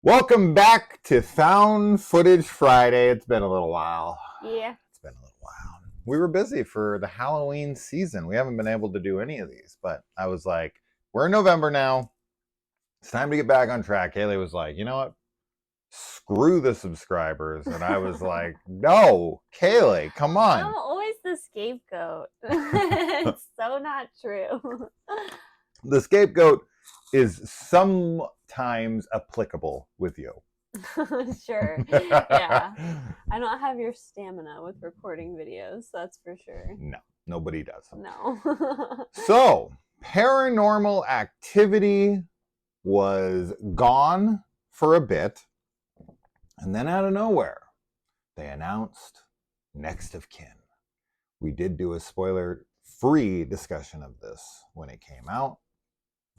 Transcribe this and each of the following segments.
Welcome back to Found Footage Friday. It's been a little while. Yeah. It's been a little while. We were busy for the Halloween season. We haven't been able to do any of these, but I was like, we're in November now. It's time to get back on track. Haley was like, you know what? Screw the subscribers. And I was like, no, Kaylee, come on. I'm always the scapegoat. It's so not true. The scapegoat is sometimes applicable with you. Sure. Yeah. I don't have your stamina with recording videos, that's for sure. No, nobody does. No. So, Paranormal Activity was gone for a bit, and then out of nowhere, they announced Next of Kin. We did do a spoiler-free discussion of this when it came out,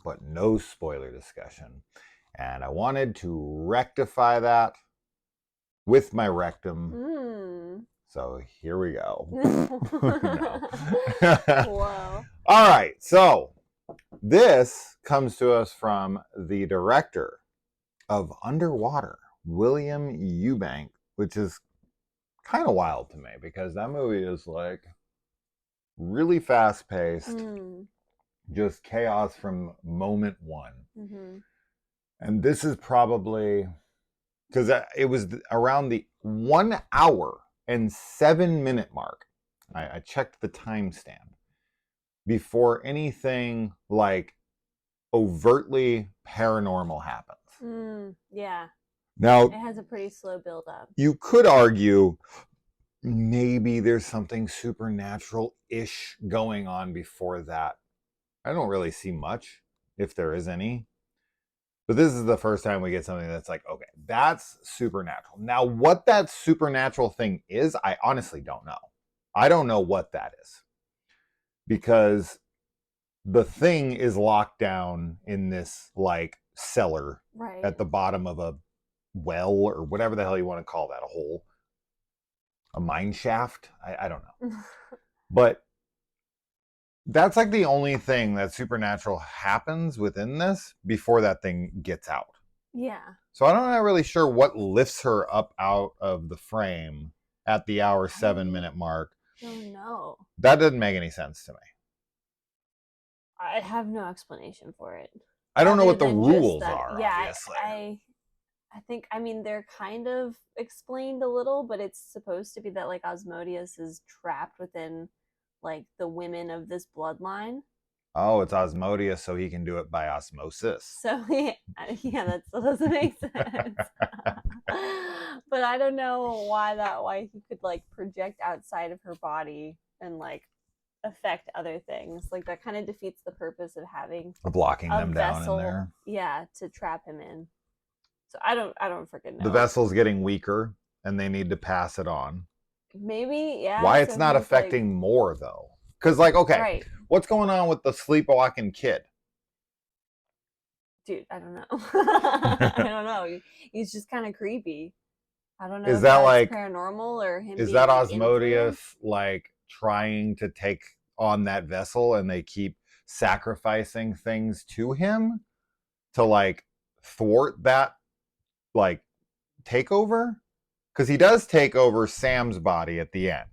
but no spoiler discussion. And I wanted to rectify that with my rectum. So here we go. Whoa. All right, so this comes to us from the director of Underwater, William Eubank, which is kind of wild to me because that movie is like really fast-paced, just chaos from moment one. And this is probably, because it was around the 1 hour and 7 minute mark. I checked the timestamp before anything like overtly paranormal happens. Yeah. Now, it has a pretty slow build up. You could argue maybe there's something supernatural-ish going on before that. I don't really see much, if there is any. But this is the first time we get something that's like, okay, that's supernatural. Now, what that supernatural thing is, I honestly don't know. I don't know what that is. Because the thing is locked down in this, like, cellar at the bottom of a well, or whatever the hell you want to call that, a hole. A mine shaft? I don't know. But that's like the only thing that supernatural happens within this before that thing gets out. Yeah. So I'm not really sure what lifts her up out of the frame at the hour 7 minute mark. Oh no. That doesn't make any sense to me. I have no explanation for it. I don't know what the rules are, yeah, obviously. I think, I mean, they're kind of explained a little, but it's supposed to be that, like, Asmodeus is trapped within, like, the women of this bloodline. Oh, it's Asmodeus, so he can do it by osmosis. So, yeah, that still doesn't make sense. But I don't know why he could, like, project outside of her body and, like, affect other things. Like, that kind of defeats the purpose of having blocking them down in there. Yeah, to trap him in. So I don't freaking know. The vessel's getting weaker, and they need to pass it on. Maybe, yeah. Why it's not affecting more, though? Because, like, okay, what's going on with the sleepwalking kid? Dude, I don't know. I don't know. He's just kind of creepy. I don't know. Is that like paranormal or him? Is that Asmodeus like trying to take on that vessel, and they keep sacrificing things to him to like thwart that like takeover? Because he does take over Sam's body at the end,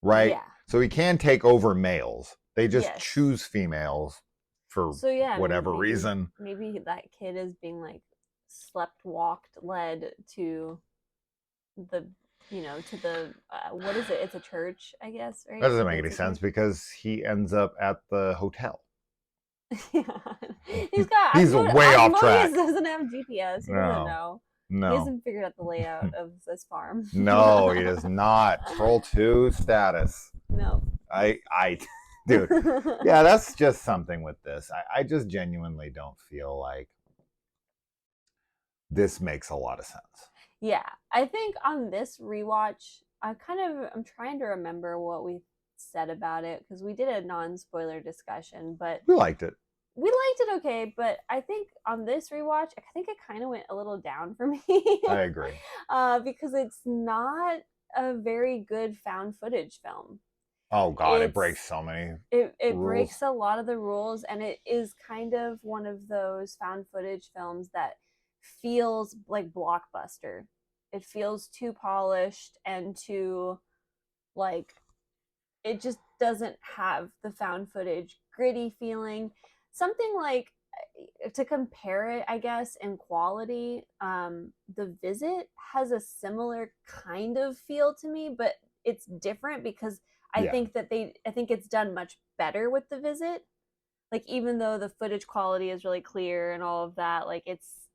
right? Yeah. So he can take over males. They just choose females for whatever reason. Maybe that kid is being like slept, walked, led to the, to the, what is it? It's a church, I guess, right? That doesn't make any sense because he ends up at the hotel. Yeah. He's way off track. He doesn't have GPS. He doesn't know. No. He hasn't figured out the layout of this farm. No, he does not. Troll 2 status. No. Dude, yeah, that's just something with this. I just genuinely don't feel like this makes a lot of sense. Yeah, I think on this rewatch, I'm trying to remember what we said about it, because we did a non-spoiler discussion, but we liked it. We liked it okay, but I think on this rewatch, I think it kind of went a little down for me. I agree. Because it's not a very good found footage film. Oh God, it breaks so many. It breaks a lot of the rules, and it is kind of one of those found footage films that feels like blockbuster. It feels too polished and too like it just doesn't have the found footage gritty feeling. Something like to compare it, I guess, in quality, The Visit has a similar kind of feel to me, but it's different because Yeah. I think it's done much better with The Visit. Like even though the footage quality is really clear and all of that, like it's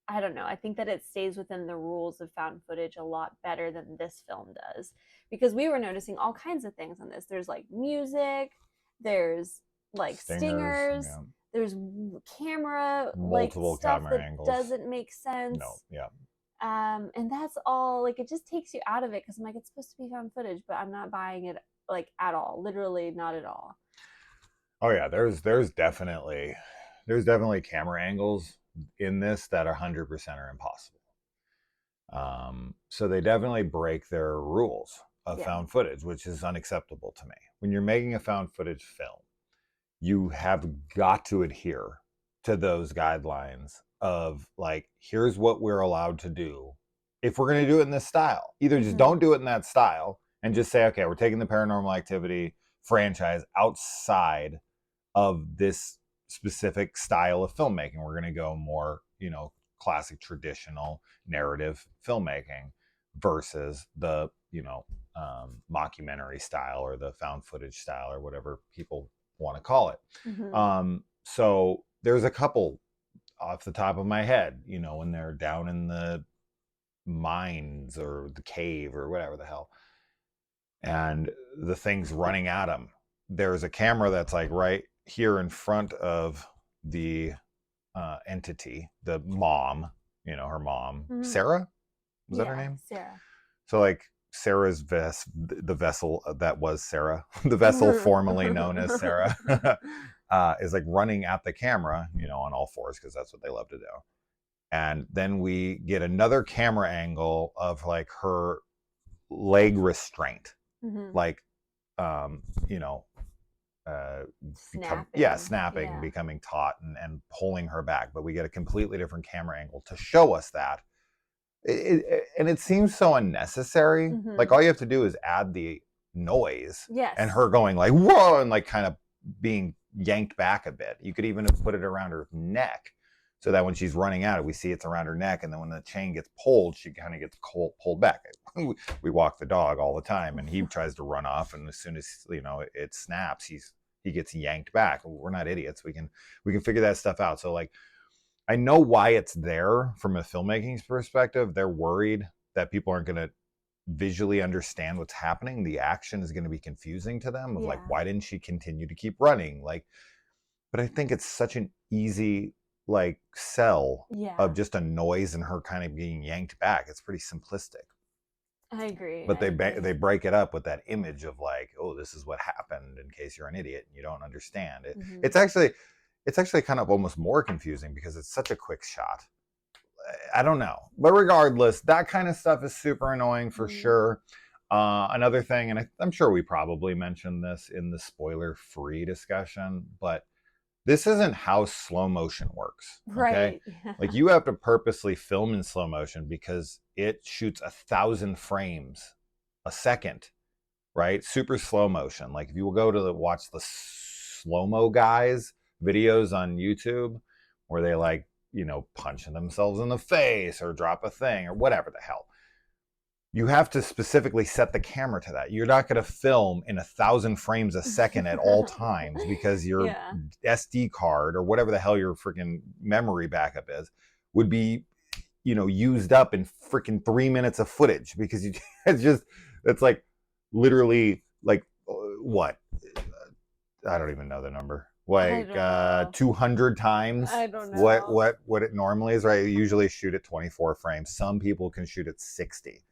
I don't know. I think that it stays within the rules of found footage a lot better than this film does because we were noticing all kinds of things on this. There's like music, there's like Stingers. stingers, Yeah. there's camera like Multiple stuff camera that angles. doesn't make sense. No. Yeah. And that's all like it just takes you out of it because I'm like it's supposed to be found footage, but I'm not buying it like at all. Literally not at all. Oh yeah. There's definitely camera angles in this that 100% are impossible. So they definitely break their rules of Yeah. found footage, which is unacceptable to me. When you're making a found footage film, you have got to adhere to those guidelines of like, here's what we're allowed to do. If we're going to do it in this style, either just don't do it in that style and just say, okay, we're taking the Paranormal Activity franchise outside of this specific style of filmmaking. We're going to go more, classic traditional narrative filmmaking versus the, mockumentary style or the found footage style or whatever people want to call it. So there's a couple off the top of my head, when they're down in the mines or the cave or whatever the hell, and the thing's running at them. There's a camera that's like right here in front of the entity, the mom, her mom, Sarah, was that her name? Sarah. So like Sarah's the vessel that was Sarah, the vessel formerly known as Sarah, is like running at the camera, on all fours because that's what they love to do. And then we get another camera angle of like her leg restraint, like, snapping, and becoming taut and pulling her back. But we get a completely different camera angle to show us that. And it seems so unnecessary. Like all you have to do is add the noise and her going like, whoa, and like kind of being yanked back a bit. You could even have put it around her neck so that when she's running at it, we see it's around her neck. And then when the chain gets pulled, she kind of gets pulled back. We walk the dog all the time and he tries to run off. And as soon as, it snaps, he gets yanked back. We're not idiots. We can figure that stuff out. So like, I know why it's there from a filmmaking perspective. They're worried that people aren't going to visually understand what's happening. The action is going to be confusing to them of like, why didn't she continue to keep running? Like, but I think it's such an easy like sell of just a noise and her kind of being yanked back. It's pretty simplistic. I agree. But they break it up with that image of like, oh, this is what happened in case you're an idiot and you don't understand it. It's actually kind of almost more confusing because it's such a quick shot. I don't know. But regardless, that kind of stuff is super annoying for sure. Another thing, and I'm sure we probably mentioned this in the spoiler-free discussion, but this isn't how slow motion works. Okay? Right. Like you have to purposely film in slow motion because it shoots 1,000 frames a second, right? Super slow motion. Like if you will go to watch the slow-mo guys videos on YouTube where they like, punching themselves in the face or drop a thing or whatever the hell. You have to specifically set the camera to that. You're not going to film in 1,000 frames a second at all times because your SD card or whatever the hell your freaking memory backup is would be, used up in freaking 3 minutes of footage because it's like literally like what? I don't even know the number. Like 200 times I don't know. what it normally is, right? You usually shoot at 24 frames. Some people can shoot at 60.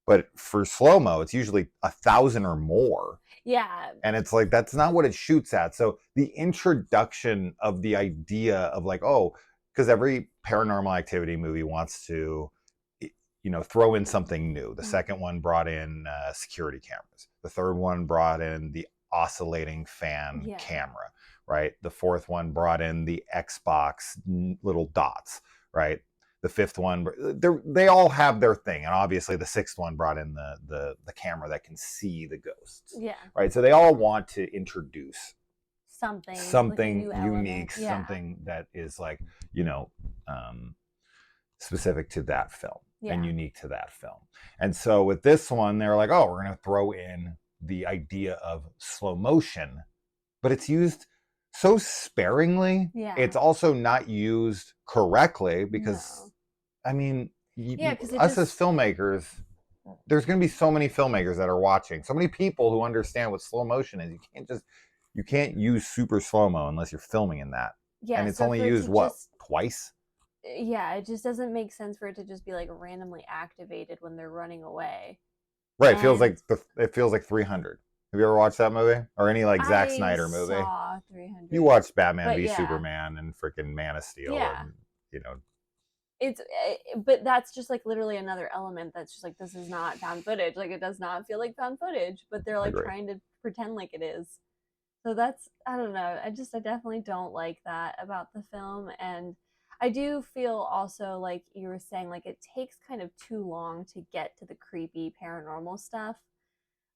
But for slow-mo, it's usually 1,000 or more. Yeah. And it's like, that's not what it shoots at. So the introduction of the idea of like, oh, because every Paranormal Activity movie wants to, throw in something new. The second one brought in security cameras. The third one brought in the oscillating fan camera, right? The fourth one brought in the Xbox little dots, right? The fifth one, they all have their thing, and obviously the sixth one brought in the camera that can see the ghosts. Yeah. Right. So they all want to introduce Something something like unique, yeah. something that is like, you know, specific to that film and unique to that film. And so with this one, they're like, oh, we're going to throw in the idea of slow motion, but it's used so sparingly. Yeah. It's also not used correctly because, I mean, us as filmmakers, there's going to be so many filmmakers that are watching, so many people who understand what slow motion is. You can't use super slow-mo unless you're filming in that. Yeah. And it's only used, twice? Yeah, it just doesn't make sense for it to just be like randomly activated when they're running away. Right. It feels like 300. Have you ever watched that movie? Or any like Zack Snyder movie? I saw 300. You watched Batman v Superman and freaking Man of Steel. Yeah. And, you know. But that's just like literally another element that's just like, this is not found footage. Like, it does not feel like found footage, but they're like trying to pretend like it is. So that's, I don't know. I definitely don't like that about the film. And I do feel also, like you were saying, like it takes kind of too long to get to the creepy paranormal stuff.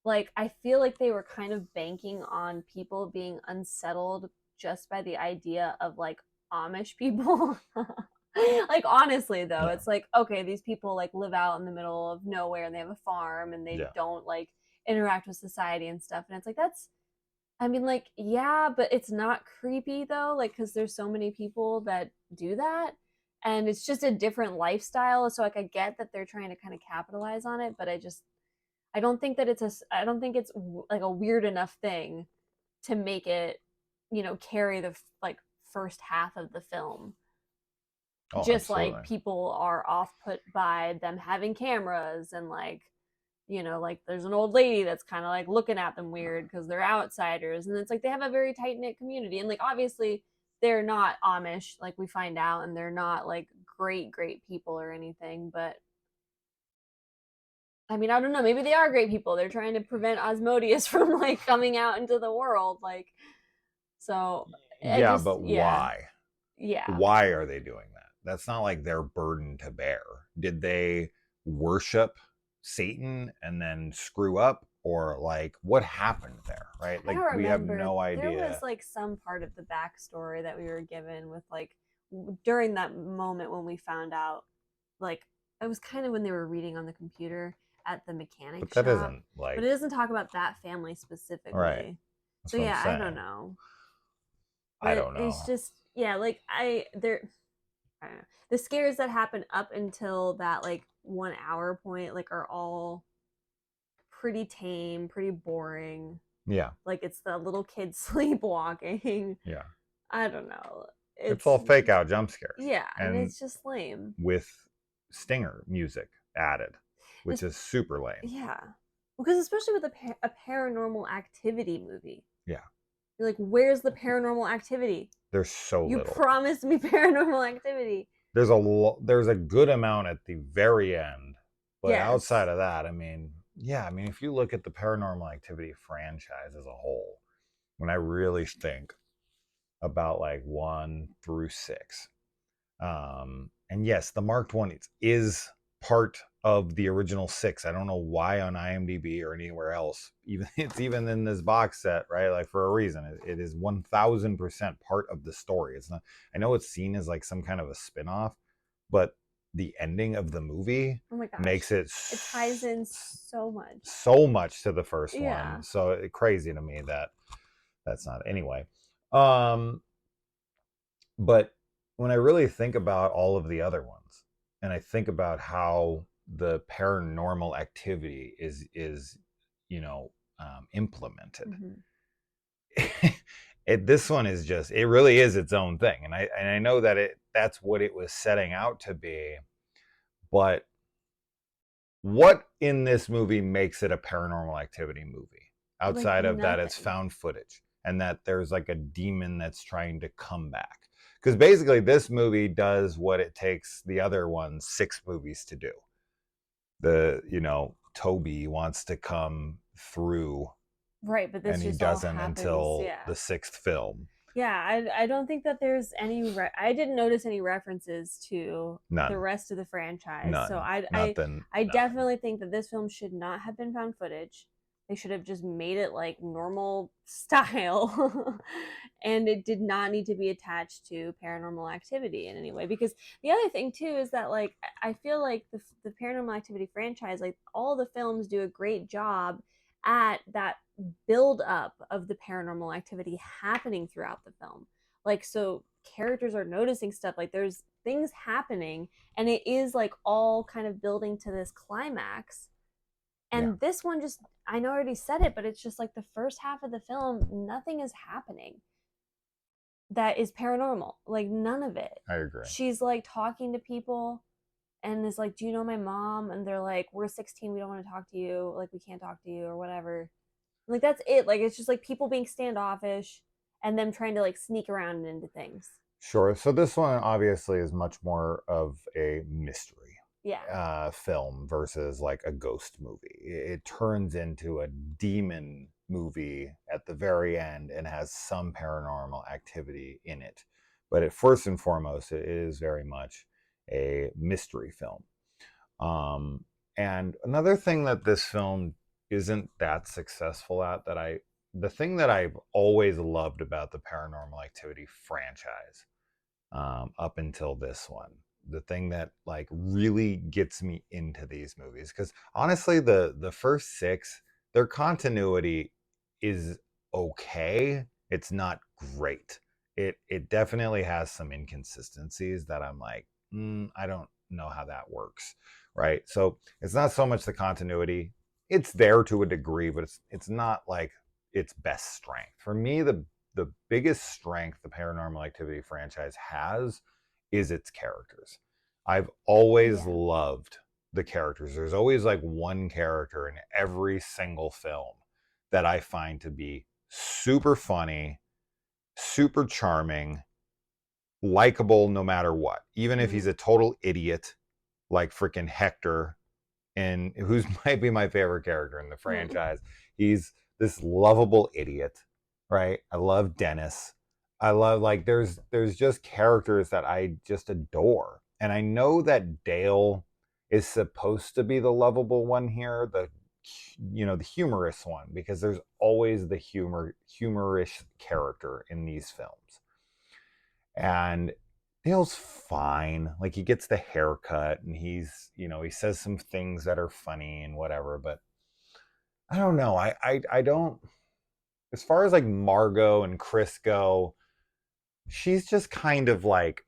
Like, I feel like they were kind of banking on people being unsettled just by the idea of like Amish people. Like, honestly though, it's like, okay, these people like live out in the middle of nowhere and they have a farm and they don't like interact with society and stuff. And it's like, that's, I mean, like, yeah, but it's not creepy though, like, because there's so many people that do that, and it's just a different lifestyle. So like, I get that they're trying to kind of capitalize on it, but I don't think that I don't think it's like a weird enough thing to make it, you know, carry the like first half of the film. Oh, just absolutely. Like people are off put by them having cameras and like, you know, like there's an old lady that's kind of like looking at them weird because they're outsiders, and it's like they have a very tight knit community, and like obviously they're not Amish, like we find out, and they're not like great people or anything, but I mean, I don't know, maybe they are great people. They're trying to prevent Asmodeus from like coming out into the world, like, so yeah, but why? Yeah, why are they doing that? That's not like their burden to bear. Did they worship Satan and then screw up, or like what happened there, right? Like, we have no idea. There was like some part of the backstory that we were given with like during that moment when we found out, like it was kind of when they were reading on the computer at the mechanic shop. Doesn't like, but it doesn't talk about that family specifically, right? So yeah, I don't know. But I don't know. It's just, yeah, like I don't know. The scares that happen up until that like 1 hour point like are all pretty tame, pretty boring. Yeah. Like it's the little kid sleepwalking. Yeah. I don't know. It's all fake out jump scares. Yeah, and it's just lame. With stinger music added, which is super lame. Yeah. Because especially with a paranormal activity movie. Yeah. You're like, where's the paranormal activity? There's so little. You promised me paranormal activity. There's a good amount at the very end, but outside of that, I mean, if you look at the Paranormal Activity franchise as a whole, when I really think about like 1 through 6, and yes, the marked one is part of the original 6. I don't know why on IMDb or anywhere else. It's even in this box set, right? Like, for a reason. It is 1000% part of the story. It's not. I know it's seen as like some kind of a spin-off, but the ending of the movie makes it. It ties in so much to the first one. So crazy to me that that's not. Anyway, but when I really think about all of the other ones, and I think about how the Paranormal Activity is implemented, this one is just, it really is its own thing, and I know that that's what it was setting out to be, but what in this movie makes it a Paranormal Activity movie outside of that it's found footage and that there's like a demon that's trying to come back? Because basically this movie does what it takes the other 6 movies to do. Toby wants to come through, right? But this and he doesn't until the 6th film. Yeah, I don't think that there's any. I didn't notice any references to the None. rest of the franchise. So None. Nothing. I Nothing. definitely think that this film should not have been found footage. They should have just made it like normal style, and it did not need to be attached to Paranormal Activity in any way. Because the other thing too is that like I feel like the Paranormal Activity franchise, like all the films do a great job at that build up of the paranormal activity happening throughout the film. Like, so characters are noticing stuff, like there's things happening, and it is like all kind of building to this climax. Yeah. And this one just, I know I already said it, but it's just like the first half of the film, nothing is happening that is paranormal. Like, none of it. I agree. She's like talking to people and is like, "Do you know my mom?" And they're like, "We're 16, we don't want to talk to you. Like, we can't talk to you," or whatever. Like, that's it. Like, it's just like people being standoffish and them trying to like sneak around into things. Sure. So this one obviously is much more of a mystery Yeah. film versus like a ghost movie. It turns into a demon movie at the very end and has some paranormal activity in it. But first and foremost, it is very much a mystery film. And another thing that this film isn't that successful at, the thing that I've always loved about the Paranormal Activity franchise, up until this one, the thing that like really gets me into these movies, because honestly, the first six, their continuity is okay. It's not great. It definitely has some inconsistencies that I'm like, I don't know how that works, right? So it's not so much the continuity. It's there to a degree, but it's not like its best strength. For me, the biggest strength the Paranormal Activity franchise has is its characters. I've always Yeah. loved the characters. There's always like one character in every single film that I find to be super funny, super charming, likable no matter what. Even if he's Mm-hmm. a total idiot, like freaking Hector, and who's might be my favorite character in the Mm-hmm. franchise. He's this lovable idiot, right? I love Dennis. I love, like, there's just characters that I just adore. And I know that Dale is supposed to be the lovable one here, the humorous one, because there's always the humorous character in these films. And Dale's fine. Like, he gets the haircut and he says some things that are funny and whatever, but I don't know. I don't, as far as like Margot and Chris go, she's just kind of like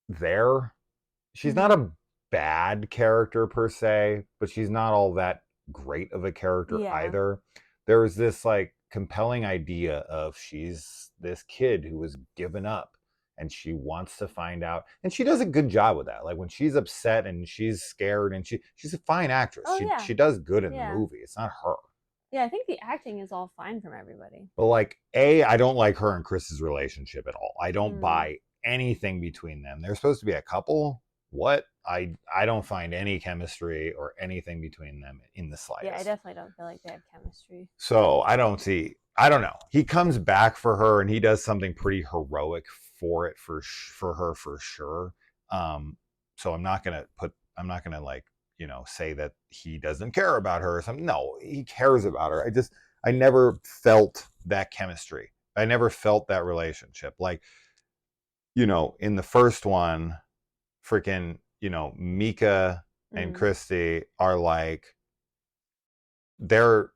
there. She's not Mm-hmm. a bad character per se, but she's not all that great of a character Yeah. either. There's this like compelling idea of she's this kid who was given up and she wants to find out, and she does a good job with that. Like when she's upset and she's scared, and she's a fine actress. Oh She yeah. she does good in the Yeah. movie. It's not her. Yeah. I think the acting is all fine from everybody. But like, I don't like her and Chris's relationship at all. I don't Mm. buy anything between them. They're supposed to be a couple. What? I don't find any chemistry or anything between them in the Yeah, I slightest. definitely don't feel like they have chemistry. So I don't know. He comes back for her and he does something pretty heroic for her for sure. So I'm not gonna like, say that he doesn't care about her or something. No, he cares about her. I never felt that chemistry. I never felt that relationship. Like, in the first one, freaking, Mika and Mm. Christy are like, they're,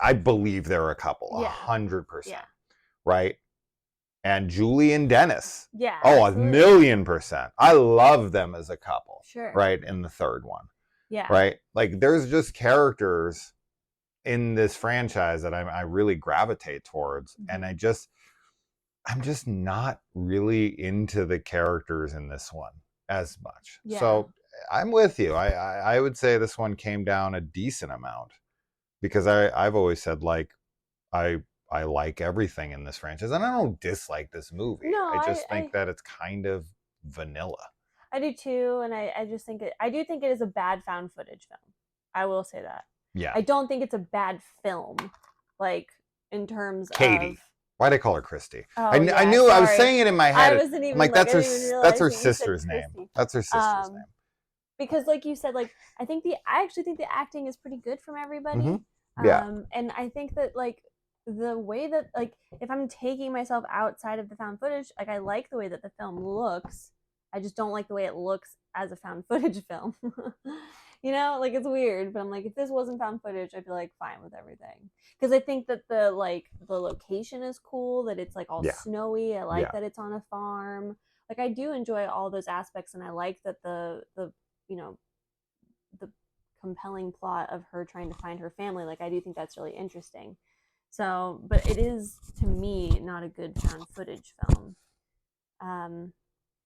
I believe they're a couple, Yeah. 100%, Yeah. right? And Julie and Dennis, Yeah, oh, a absolutely. million percent. I love them as a couple, Sure. right? In the third one, Yeah. right? Like, there's just characters in this franchise that I really gravitate towards, and Mm-hmm. I'm just not really into the characters in this one as much. Yeah. So I'm with you. I would say this one came down a decent amount, because I've always said, like, I I like everything in this franchise, and I don't dislike this movie. No, I just think that it's kind of vanilla. I do too, and I just think I do think it is a bad found footage film. I will say that. Yeah, I don't think it's a bad film, like in terms of Katie. Why'd I call her Christy? Oh I yeah, knew I was sorry. saying it in my I head. wasn't I'm even like, like, I that's her. didn't even That's realize her that you said sister's name. Christy. That's her sister's name. Because like you said, like I actually think the acting is pretty good from everybody. Yeah. And I think that like the way that like if I'm taking myself outside of the found footage, like I like the way that the film looks. I just don't like the way it looks as a found footage film. You know, like it's weird, but I'm like, if this wasn't found footage, I'd be like fine with everything. Because I think that the location is cool, that it's like all Yeah. snowy. I like Yeah. that it's on a farm. Like I do enjoy all those aspects, and I like that the you know the compelling plot of her trying to find her family. Like I do think that's really interesting. So, but it is to me not a good found footage film. Um,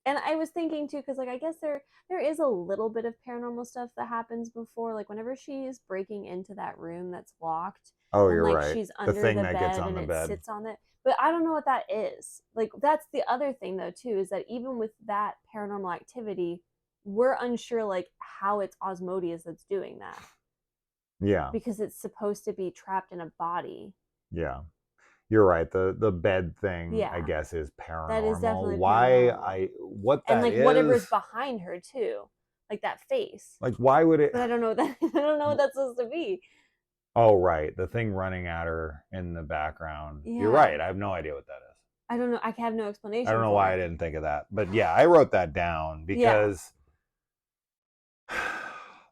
and I was thinking too, because like I guess there is a little bit of paranormal stuff that happens before, like whenever she's breaking into that room that's locked, Oh, and you're like right. she's The under thing the that gets bed on and the it bed. sits on it. But I don't know what that is. Like that's the other thing though too, is that even with that paranormal activity, we're unsure like how it's Osmodeus that's doing that. Yeah. Because it's supposed to be trapped in a body. Yeah. You're right. The bed thing, Yeah. I guess, is paranormal. That is definitely Why paranormal. what that And like is, whatever's behind her too. Like that face. like why would it? But I don't know what that I don't know what that's supposed to be. Oh, right. The thing running at her in the background. Yeah. You're right. I have no idea what that is. I don't know. I have no explanation. I don't know for why it. I didn't think of that. But yeah, I wrote that down because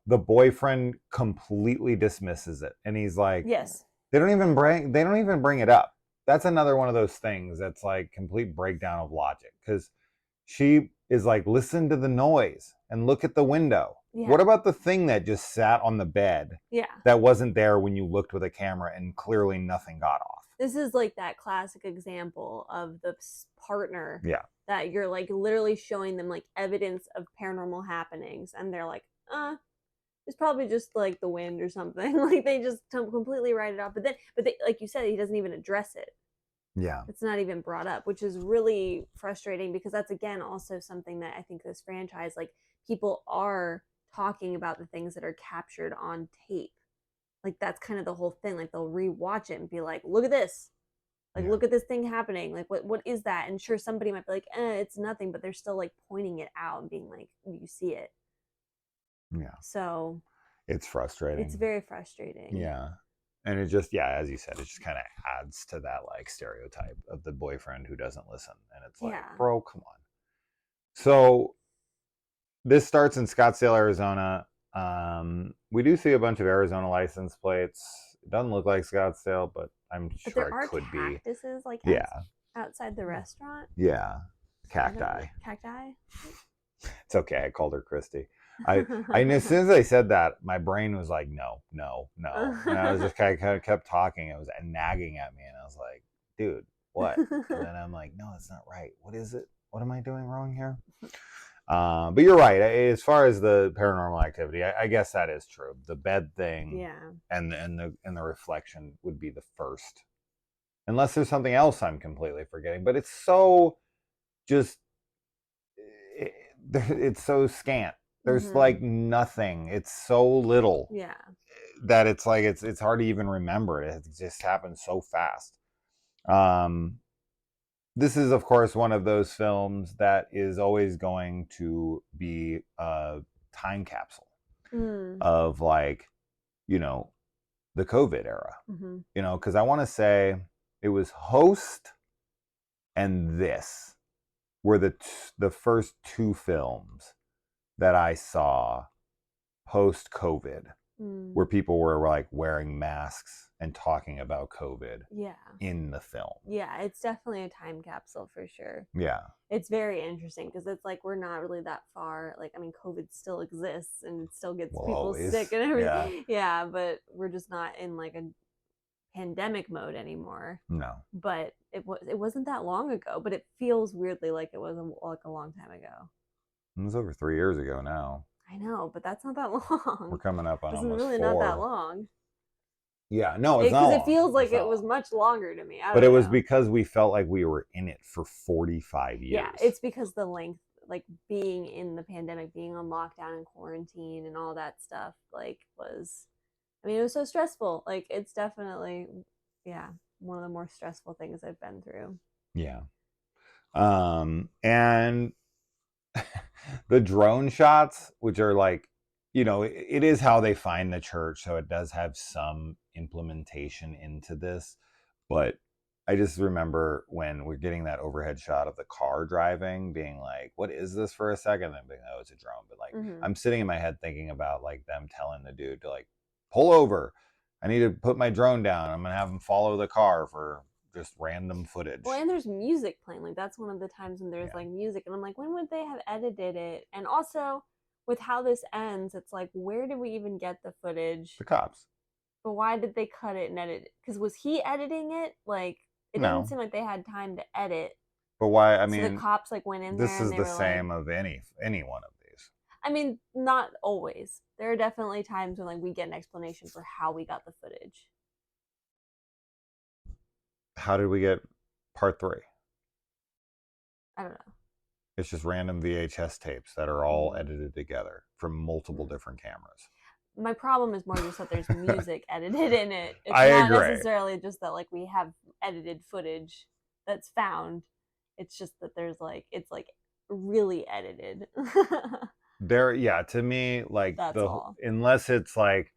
the boyfriend completely dismisses it. And he's like, Yes. they don't even bring it up. That's another one of those things that's like complete breakdown of logic. Because she is like, listen to the noise and look at the window. Yeah. What about the thing that just sat on the bed? Yeah. That wasn't there when you looked with a camera and clearly nothing got off. This is like that classic example of the partner. Yeah. That you're like literally showing them like evidence of paranormal happenings, and they're like, it's probably just like the wind or something. Like they just completely write it off. But they, like you said, he doesn't even address it. Yeah. It's not even brought up, which is really frustrating because that's again also something that I think this franchise, like people are talking about the things that are captured on tape. Like that's kind of the whole thing. Like they'll rewatch it and be like, look at this. Like look at this thing happening. Like what is that? And sure somebody might be like, it's nothing, but they're still like pointing it out and being like, you see it. Yeah. So it's frustrating. It's very frustrating. Yeah. And it just, yeah, as you said, it just kind of adds to that like stereotype of the boyfriend who doesn't listen. And it's like, bro, come on. So this starts in Scottsdale, Arizona. We do see a bunch of Arizona license plates. It doesn't look like Scottsdale, but I'm sure it could be. There are cactuses like outside the restaurant. Yeah. Cacti. Cacti? It's okay. I called her Christy. I as soon as I said that, my brain was like, no. And I was just kind of kept talking. It was nagging at me, and I was like, dude, what? And then I'm like, no, that's not right. What is it? What am I doing wrong here? But you're right. As far as the paranormal activity, I guess that is true. The bed thing, and the reflection would be the first, unless there's something else I'm completely forgetting. But it's so just, it's so scant. There's like nothing. It's so little. That it's like it's hard to even remember it. It just happens so fast. This is, of course, one of those films that is always going to be a time capsule of like, the COVID era. Because I want to say it was Host and this were the first two films that I saw post-COVID where people were like wearing masks and talking about COVID in the film. Yeah, it's definitely a time capsule for sure. Yeah. It's very interesting because it's like we're not really that far. Like, I mean, COVID still exists and it still gets people always. Sick and everything. Yeah, but we're just not in like a pandemic mode anymore. No. But it wasn't that long ago, but it feels weirdly like it was like a long time ago. It was over 3 years ago now. I know, but that's not that long. We're coming up on almost really 4. not that long. Yeah, no, it's not long. Because it feels like it was much longer to me. But it was because we felt like we were in it for 45 years. Yeah, it's because the length, like being in the pandemic, being on lockdown and quarantine and all that stuff, like it was so stressful. Like it's definitely, yeah. one of the more stressful things I've been through. Yeah. And the drone shots, which are like, it is how they find the church, so it does have some implementation into this. But I just remember when we're getting that overhead shot of the car driving, being like, what is this for a second? And being, oh, it's a drone. But like, I'm sitting in my head thinking about like them telling the dude to like, pull over. I need to put my drone down. I'm going to have him follow the car for just random footage. Well, and there's music playing. Like, that's one of the times when there's like music. And I'm like, when would they have edited it? And also, with how this ends, it's like, where did we even get the footage? The cops. But why did they cut it and edit it? Because was he editing it? Like, it didn't seem like they had time to edit. But why? I So mean, the cops like went in there. This is the same of any one of these. I mean, not always. There are definitely times when like we get an explanation for how we got the footage. How did we get part 3? I don't know. It's just random VHS tapes that are all edited together from multiple different cameras. My problem is more just that there's music edited in it. It's I not agree. necessarily just that like we have edited footage that's found. It's just that there's like it's like really edited. To me, like That's all. unless it's like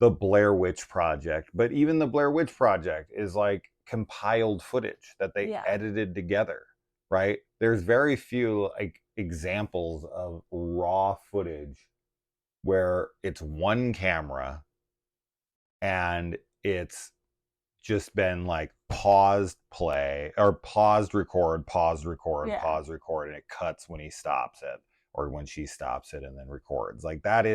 the Blair Witch Project, but even the Blair Witch Project is like compiled footage that they edited together, right? There's very few like examples of raw footage where it's one camera and it's just been like paused play or paused record, paused record, and it cuts when he stops it or when she stops it and then records. Like that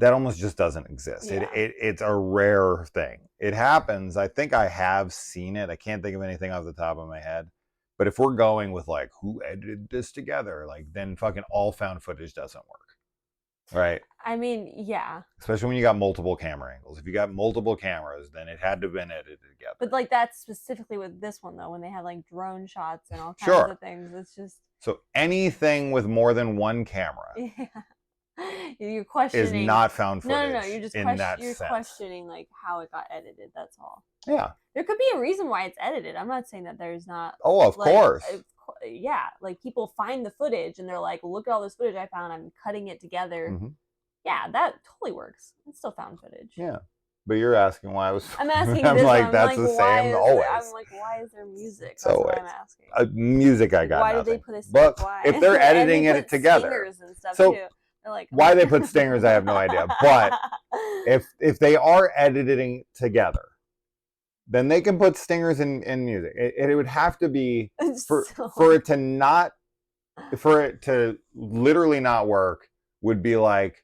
almost just doesn't exist. It's a rare thing. It happens. I think I have seen it. I can't think of anything off the top of my head. But if we're going with like who edited this together, like then fucking all found footage doesn't work. Right? I mean, yeah. Especially when you got multiple camera angles. If you got multiple cameras, then it had to have been edited together. But like that's specifically with this one though, when they have like drone shots and all kinds of things. It's just so anything with more than one camera. You're questioning is not found footage. No, you're just you're questioning like how it got edited. That's all. Yeah. There could be a reason why it's edited. I'm not saying that there's not. Oh, of course. Yeah, like people find the footage and they're like, look at all this footage I found. I'm cutting it together. Yeah, that totally works. It's still found footage. Yeah. But you're asking why I was. I'm asking. I'm this like, one. that's I'm like, the same always. I'm like, why is there music? That's what I'm asking. Music, I got. Why nothing. did they put a? But why? if they're editing it together, and stuff so too. They're like, why they put stingers, I have no idea. But if they are editing together, then they can put stingers in music. It would have to be for it to literally not work. Would be like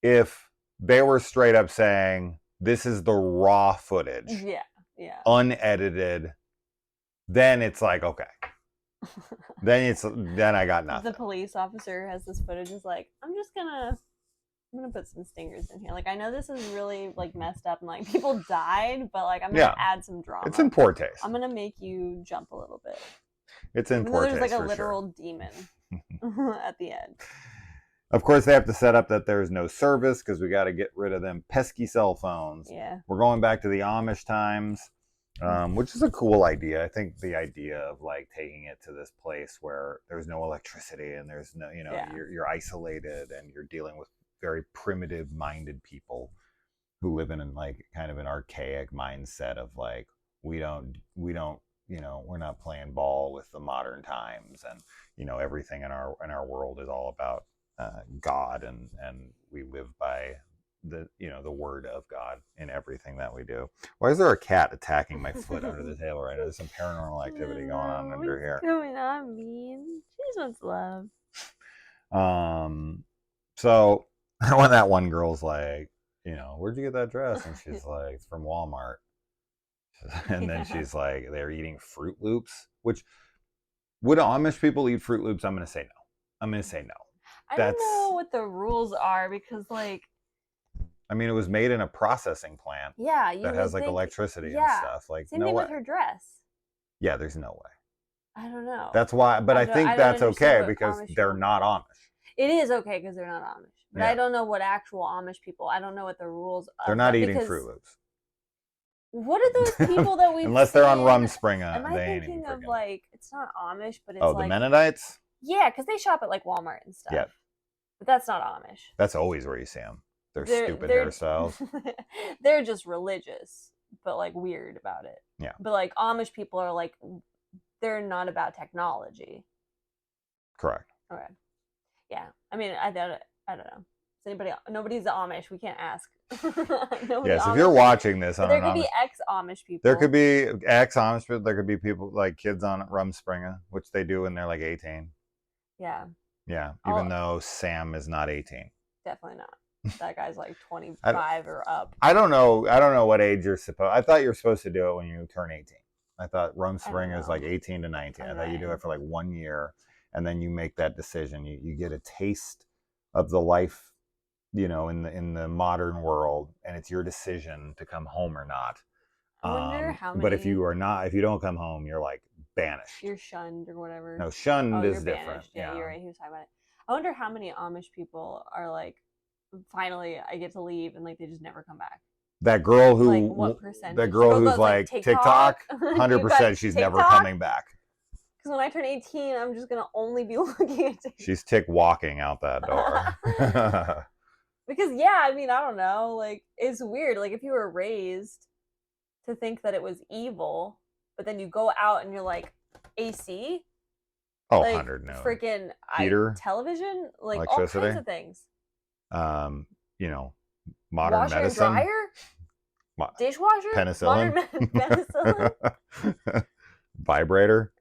if they were straight up saying this is the raw footage, unedited. Then it's like okay. Then I got nothing. The police officer has this footage. Is like, I'm gonna put some stingers in here. Like, I know this is really like messed up and like people died, but like I'm gonna add some drama. It's in poor taste. I'm gonna make you jump a little bit. It's in poor taste. There's like a literal demon at the end. Of course, they have to set up that there's no service because we got to get rid of them pesky cell phones. Yeah. We're going back to the Amish times. Which is a cool idea. I think the idea of like taking it to this place where there's no electricity and there's no, you're isolated and you're dealing with very primitive minded people who live in like kind of an archaic mindset of like, we don't, we're not playing ball with the modern times. And, everything in our world is all about God and we live by the word of God in everything that we do. Why is there a cat attacking my foot under the table right now? There's some paranormal activity going on under here. What's going on, mean? She just wants love. So when that one girl's like, where'd you get that dress? And she's like, it's from Walmart. And then she's like, they're eating Fruit Loops, which would Amish people eat Fruit Loops? I'm going to say no. I don't know what the rules are because like, I mean, it was made in a processing plant. Yeah, that has like electricity and stuff. Like same thing with her dress. Yeah, there's no way. I don't know. That's why, but I think that's okay because they're not Amish. It is okay because they're not Amish, but I don't know what actual Amish people. I don't know what the rules are. They're not eating Fruit Loops. What are those people that we've Unless they're on seen? Rumspringa, Am I they ain't thinking even of freaking. like, it's not Amish, but it's Oh, like the Mennonites? yeah, because they shop at like Walmart and stuff. Yeah. But that's not Amish. That's always where you see them. Their stupid They're hairstyles. they're just religious, but like weird about it. Yeah. But like Amish people are like, they're not about technology. Correct. Okay. Yeah. I mean, I don't know. Nobody's Amish. We can't ask. Yes, if you're watching this on there an could Amish, be ex-Amish people. there could be ex-Amish, but there could be people like kids on Rumspringa, which they do when they're like 18. Yeah. Yeah, even though Sam is not 18. Definitely not. That guy's like 25 or up. I don't know what age you're supposed. I thought you were supposed to do it when you turn 18. I thought Rumspringa is like 18 to 19. I thought you do it for like 1 year, and then you make that decision. You get a taste of the life, you know, in the modern world, and it's your decision to come home or not. I wonder how many. But if you don't come home, you're like banished. You're shunned or whatever. No, shunned is you're different. Yeah, you're right. He was talking about it. I wonder how many Amish people are like, finally I get to leave, and like they just never come back. That girl who, like what percentage? that girl who's like TikTok, 100%, she's never coming back. Because when I turn 18, I'm just gonna only be looking at TikTok. She's tick walking out that door. Because yeah, I mean, I don't know. Like it's weird. Like if you were raised to think that it was evil, but then you go out and you're like AC. Oh, like, 100 no. Freaking heater, television, like electricity, all kinds of things. You know, modern washer medicine, and dryer, dishwasher, penicillin, penicillin, vibrator,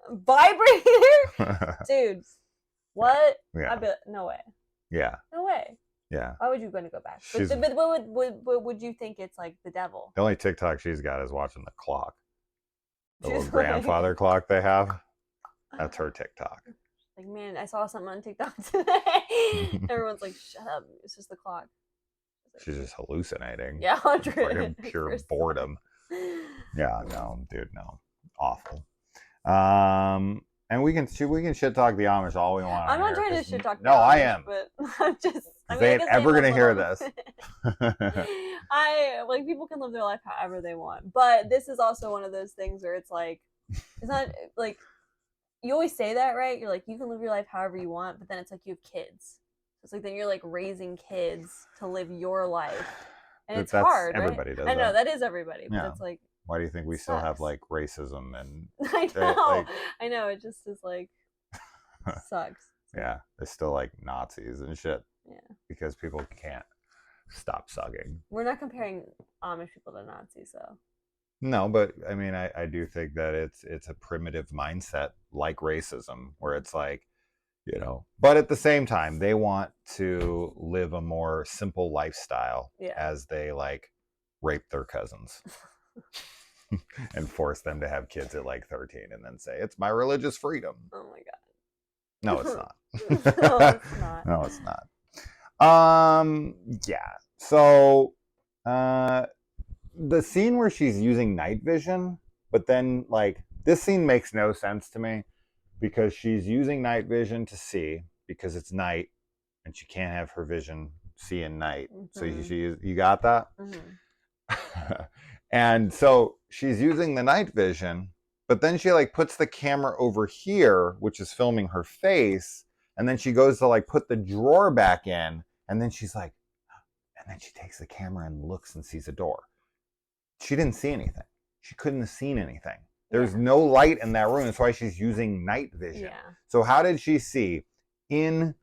dude. What? Yeah. No way. Yeah. No way. Yeah. Why would you going to go back? But what would you think it's like the devil? The only TikTok she's got is watching the clock. The little grandfather clock they have. That's her TikTok. Like, man, I saw something on TikTok today. Everyone's like, shut up. It's just the clock. She's just hallucinating. Yeah, 100. Fucking pure boredom. Yeah, no, dude, no. Awful. And we can shit talk the Amish all we want. I'm not trying to shit talk the Amish, I am. But I'm just. They ain't ever gonna hear this. People can live their life however they want. But this is also one of those things where it's like, it's not like, you always say that, right? You're like, you can live your life however you want, but then it's like you have kids. It's like then you're like raising kids to live your life. And it's hard, right? Everybody does I know, that is everybody. But it's like, why do you think we still have like racism and I know. I know, it just is like sucks. Yeah. There's still like Nazis and shit. Yeah. Because people can't stop sucking. We're not comparing Amish people to Nazis, though. No, but I mean, I do think that it's a primitive mindset like racism, where it's like, you know, but at the same time, they want to live a more simple lifestyle as they like rape their cousins and force them to have kids at like 13 and then say, it's my religious freedom. Oh my God. No, it's not. No, it's not. No, it's not. Yeah. So, the scene where she's using night vision, but then like this scene makes no sense to me because she's using night vision to see because it's night and she can't have her vision see in night. Mm-hmm. So you got that? Mm-hmm. And so she's using the night vision, but then she like puts the camera over here, which is filming her face. And then she goes to like put the drawer back in. And then she's like, and then she takes the camera and looks and sees a door. She didn't see anything. She couldn't have seen anything. There's no light in that room. That's why she's using night vision. Yeah. So how did she see in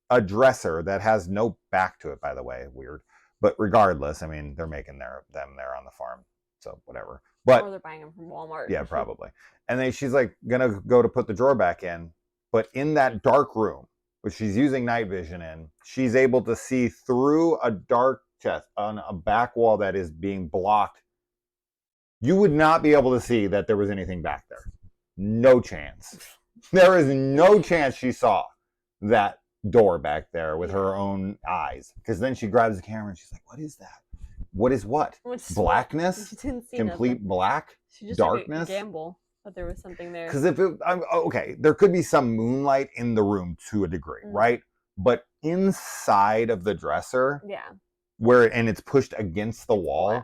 a dresser that has no back to it, by the way? Weird. But regardless, I mean, they're making them there on the farm. So whatever. But, or they're buying them from Walmart. Yeah, probably. And then she's like going to go to put the drawer back in. But in that dark room, which she's using night vision in, she's able to see through a dark chest on a back wall that is being blocked. You would not be able to see that there was anything back there. No chance. There is no chance she saw that door back there with her own eyes. Because then she grabs the camera and she's like, what is that? What is what? Blackness? She didn't see complete nothing. Black? She just darkness? Took a gamble, but there was something there. Because okay, there could be some moonlight in the room to a degree, right? But inside of the dresser, yeah, and it's pushed against the wall,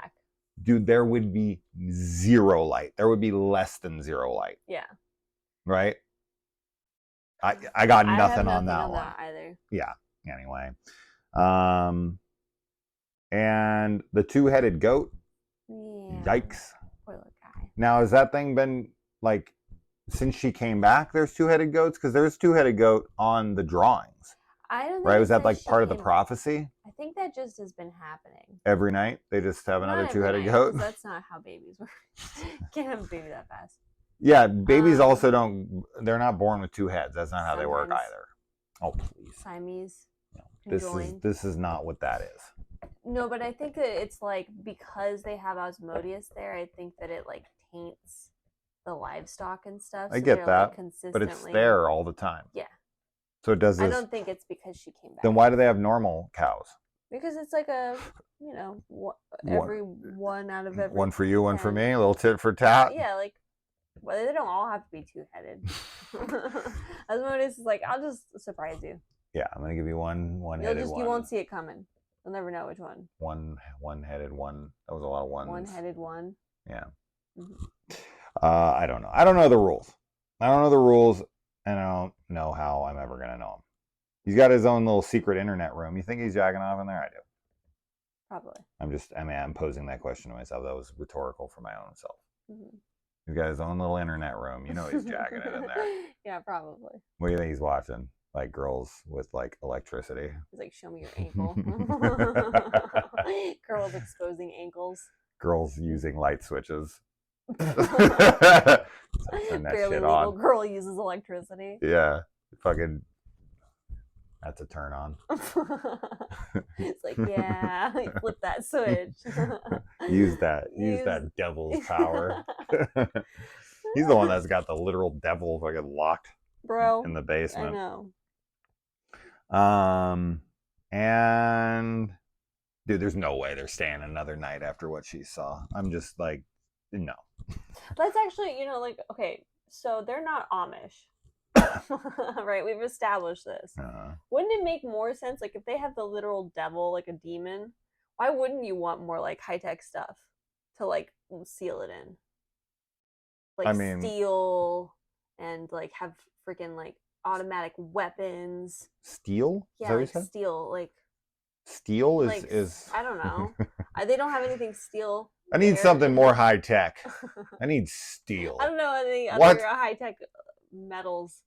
dude, there would be zero light. There would be less than zero light. Yeah. Right? I got I nothing have on nothing that on one. that either. Yeah. Anyway. And the two-headed goat. Yeah. Yikes. Poor little guy. Now, has that thing been like since she came back? There's two-headed goats because there's two-headed goat on the drawings. I don't think Right? Was that since like she part of the came- prophecy? I think that just has been happening. Every night they just have Not another every two-headed night, goat. 'cause that's not how babies work. Can't have a baby that fast. Yeah, babies also don't. They're not born with two heads. That's not how they work Sometimes. either. Oh please. Siamese. No, Conjoined. this is not what that is. No, but I think that it's like because they have Osmodeus there, I think that it like taints the livestock and stuff. I so get they're, that, like, consistently... but it's there all the time. Yeah. So it does this. I don't think it's because she came back. Then why do they have normal cows? Because it's like a, you know, every one out of every... One for you, one for 10. me. A little tit for tat. Yeah, like, well, they don't all have to be two-headed. Osmodeus is like, I'll just surprise you. Yeah, I'm gonna give you one-headed one. You won't see it coming. You'll never know which one. One-headed one. That was a lot of ones. One-headed one. Yeah. Mm-hmm. I don't know. I don't know the rules. I don't know the rules, and I don't know how I'm ever gonna know him. He's got his own little secret internet room. You think he's jacking off in there? I do. Probably. I'm posing that question to myself. That was rhetorical for my own self. Mm-hmm. He's got his own little internet room. You know he's jacking it in there. Yeah, probably. What do you think he's watching? Like girls with like electricity? He's like, show me your ankle. Girls exposing ankles. Girls using light switches. Turn that Barely shit legal on. girl uses electricity. Yeah. Fucking that's a turn on. It's like, yeah, flip that switch. Use that devil's power. He's the one that's got the literal devil fucking locked Bro, in the basement. I know. And dude, there's no way they're staying another night after what she saw. I'm just like, no. Let's actually, like, okay, so they're not Amish. Right, we've established this. Wouldn't it make more sense, like, if they have the literal devil, like a demon, why wouldn't you want more, like, high-tech stuff to, like, seal it in? Like, I mean, steel and, like, have freaking, like, automatic weapons. Steel? Yeah, like steel, like... Steel is I don't know. They don't have anything steel. I need something more high-tech. I need steel. I don't know any other high-tech metals.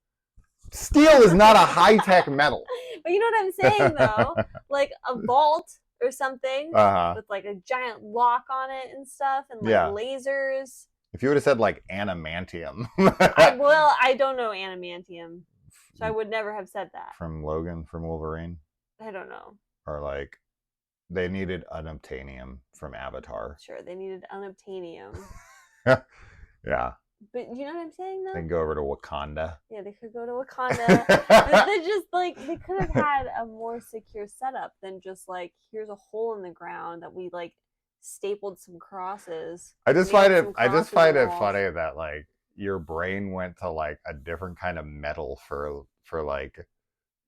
Steel is not a high-tech metal. But you know what I'm saying, though? Like a vault or something with like a giant lock on it and stuff and like lasers. If you would have said like adamantium. I don't know adamantium. So I would never have said that. From Logan, from Wolverine? I don't know. Or like they needed unobtainium from Avatar. Sure, they needed unobtainium. Yeah. But you know what I'm saying, though? They can go over to Wakanda. Yeah, they could go to Wakanda. But they just, like, they could have had a more secure setup than just, like, here's a hole in the ground that we, like, stapled some crosses. I just find it funny that, like, your brain went to, like, a different kind of metal for like,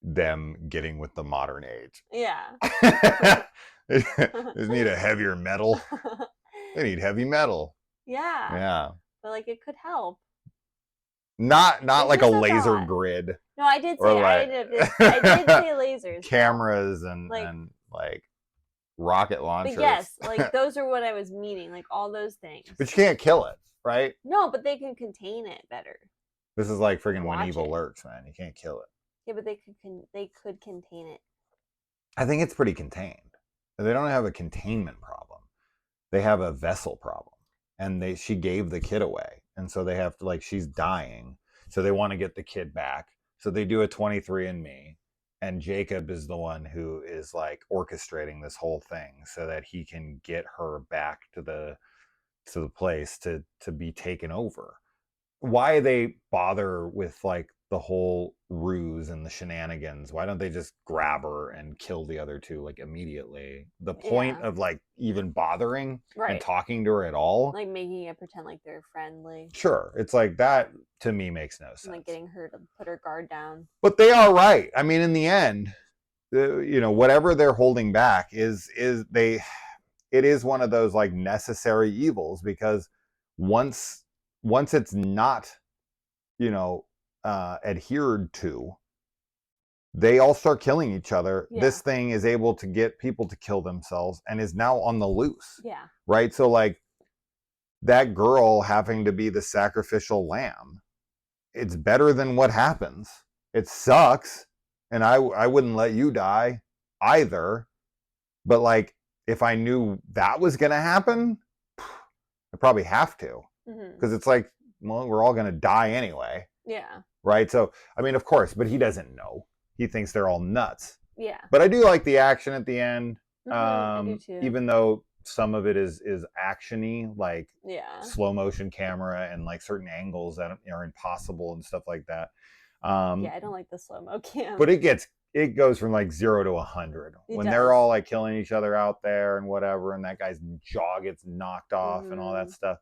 them getting with the modern age. Yeah. They just need a heavier metal. They need heavy metal. Yeah. Yeah. But like it could help. Not like a laser grid. No, I did say I did say lasers. Cameras and like rocket launchers. But yes, like those are what I was meaning, like all those things. But you can't kill it, right? No, but they can contain it better. This is like friggin' When Evil Lurks, man. You can't kill it. Yeah, but they could contain it. I think it's pretty contained. They don't have a containment problem. They have a vessel problem. And she gave the kid away. And so they have to, like, she's dying. So they want to get the kid back. So they do a 23andMe. And Jacob is the one who is, like, orchestrating this whole thing so that he can get her back to the place to be taken over. Why they bother with, like, the whole ruse and the shenanigans? Why don't they just grab her and kill the other two, like, immediately? The point of, like, even bothering and talking to her at all, like making it pretend like they're friendly. Sure, it's like that to me makes no sense. And like getting her to put her guard down. But they are right. I mean, in the end, whatever they're holding back is they. it is one of those like necessary evils, because once it's not, you know, adhered to, they all start killing each other. Yeah. This thing is able to get people to kill themselves and is now on the loose. Yeah. Right? So like that girl having to be the sacrificial lamb, it's better than what happens. It sucks, and I wouldn't let you die either. But like, if I knew that was gonna happen, I probably have to, because it's like, well, we're all gonna die anyway. Yeah. Right? So I mean, of course, but he doesn't know. He thinks they're all nuts. Yeah. But I do like the action at the end. I do too. Even though some of it is actiony, like Yeah. slow motion camera and like certain angles that are impossible and stuff like that. Yeah, I don't like the slow-mo cam. But it goes from like 0 to 100 when they're all like killing each other out there and whatever, and that guy's jaw gets knocked off and all that stuff.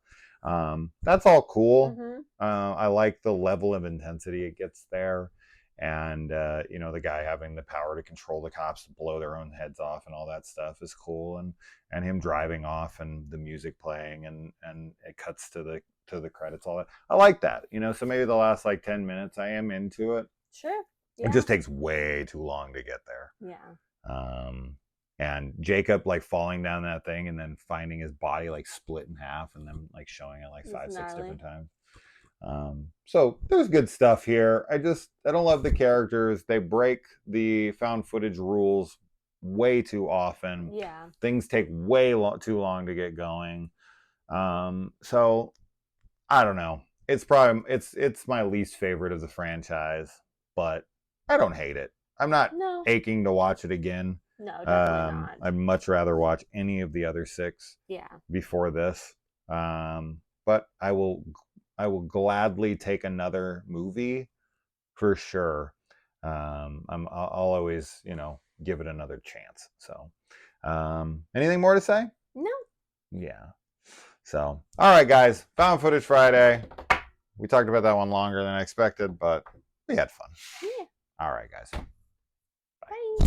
That's all cool. I like the level of intensity it gets there. And you know, the guy having the power to control the cops to blow their own heads off and all that stuff is cool. And him driving off and the music playing and it cuts to the credits, all that. I like that, you know. So maybe the last like 10 minutes I am into it. Sure. Yeah. It just takes way too long to get there. Yeah. And Jacob like falling down that thing and then finding his body like split in half and then like showing it like 5-6 different times. So there's good stuff here. I don't love the characters. They break the found footage rules way too often. Yeah. Things take way too long to get going. So I don't know. It's probably it's my least favorite of the franchise, but I don't hate it. I'm not aching to watch it again. No, definitely not. I'd much rather watch any of the other 6 before this. But I will gladly take another movie for sure. I'll always, you know, give it another chance. So, anything more to say? No. Yeah. So, all right, guys, Found Footage Friday. We talked about that one longer than I expected, but we had fun. Yeah. All right, guys. Bye.